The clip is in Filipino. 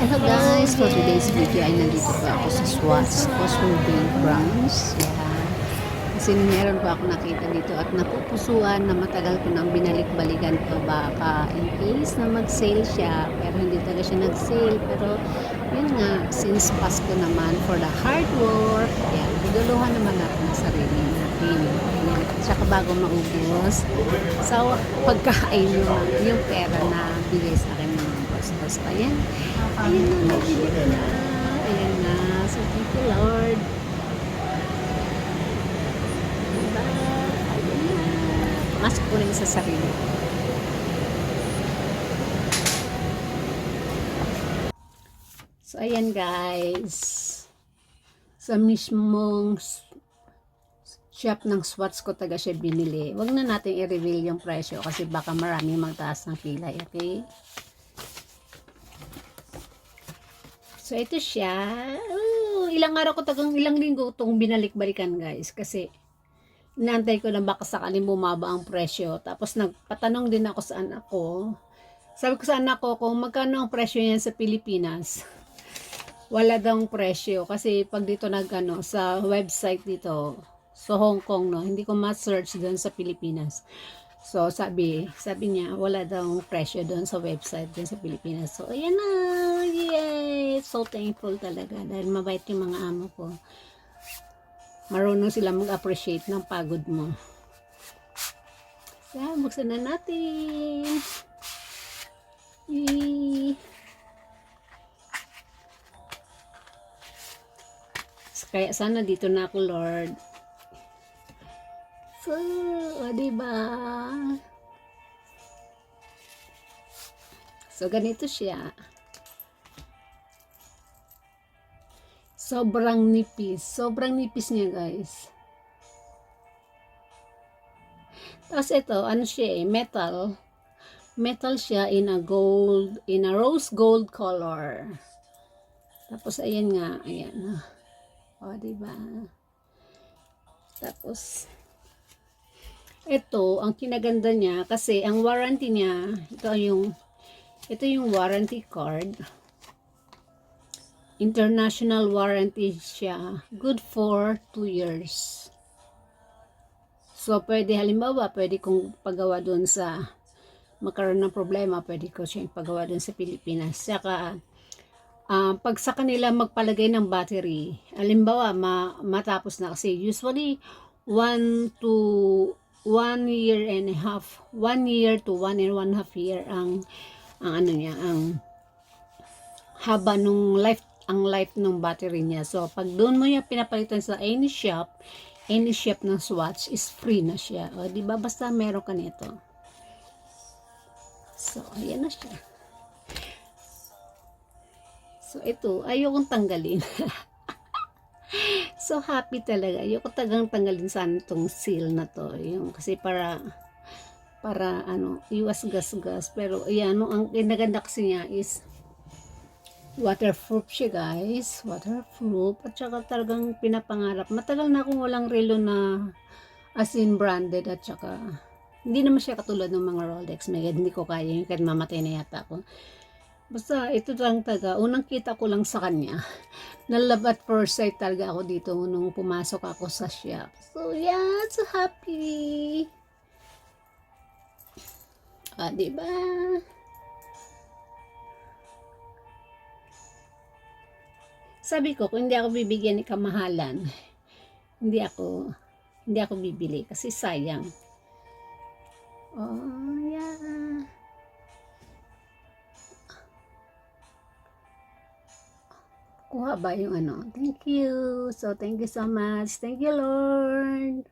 Hello guys, for today's video ay nandito po ako sa Swatch Cosmo Bank Branch. Yan. Kasi meron po ako nakita dito at napupusuan na matagal ko nang binalik-balikan pa baka in case na mag-sale siya. Pero hindi talaga siya nag-sale. Pero yun nga, since Pasko naman for the hard work, yan, iduluhan naman natin ang sarili natin. Yan. Tsaka bago maubos, sa pagkain yung pera na bigay sa akin ng boss. Ayan. Ayan na, nabili ko na. Ayan na. So, thank you, Lord. Diba? Ayan na. Pasok ko rin sa sarili. So, ayan guys. Sa mismong shop ng Swatch ko taga siya binili. Huwag na natin i-reveal yung presyo kasi baka maraming magtaas ng kilay. Okay? So, ito siya. Ilang araw ko ilang linggo itong binalik-balikan guys. Kasi, inaantay ko na baka sakaling bumaba ang presyo. Tapos, nagpatanong din ako sa anak ko. Sabi ko sa anak ko, kung magkano ang presyo niyan sa Pilipinas. Wala daw presyo. Kasi, pag dito sa website dito, sa Hong Kong, no, hindi ko ma-search doon sa Pilipinas. So, sabi niya, wala daw presyo doon sa website doon sa Pilipinas. So, ayan na. Yay! So thankful talaga dahil mabait yung mga amo ko. Marunong sila mag-appreciate ng pagod mo. So, buksan na natin. Yay! Kaya sana dito na ako, Lord. So, diba? So, ganito siya. Sobrang nipis. Sobrang nipis niya, guys. Tapos ito, ano siya metal. Metal siya in a rose gold color. Tapos, ayan nga, ayan. O, diba? Tapos, ito, ang kinaganda niya, kasi ang warranty niya, ito yung warranty card. International warranty siya. Good for 2 years. So, pwede halimbawa, pwede kong pagawa doon magkaroon ng problema, pwede ko siya ipagawa doon sa Pilipinas. Saka, pag sa kanila magpalagay ng battery, halimbawa, matapos na kasi usually 1 year and a half, 1 year to 1.5 year ang haba nung life ng battery niya. So, pag doon mo yung pinapalitan sa any shop ng Swatch is free na siya. O, diba? Basta meron ka nito. So, ayan na siya. So, ito, ayokong tanggalin. So, happy talaga. Ayoko tanggalin sana itong seal na to. Kasi para iwas gas-gas. Pero, ayan, ang kinaganda kasi niya is waterproof siya guys. Waterproof. At saka talagang pinapangarap. Matagal na akong walang relo na as in branded. At saka hindi naman siya katulad ng mga Rolex. Hindi ko kaya yun. Kahit mamatay na yata ako. Basta ito lang unang kita ko lang sa kanya. Na-love at first sight talaga ako dito nung pumasok ako sa shop. So yeah, so happy. Diba? Sabi ko, kung hindi ako bibigyan ni kamahalan, hindi ako bibili kasi sayang. Oh, yeah. Kuha ba yung Thank you. So, thank you so much. Thank you, Lord.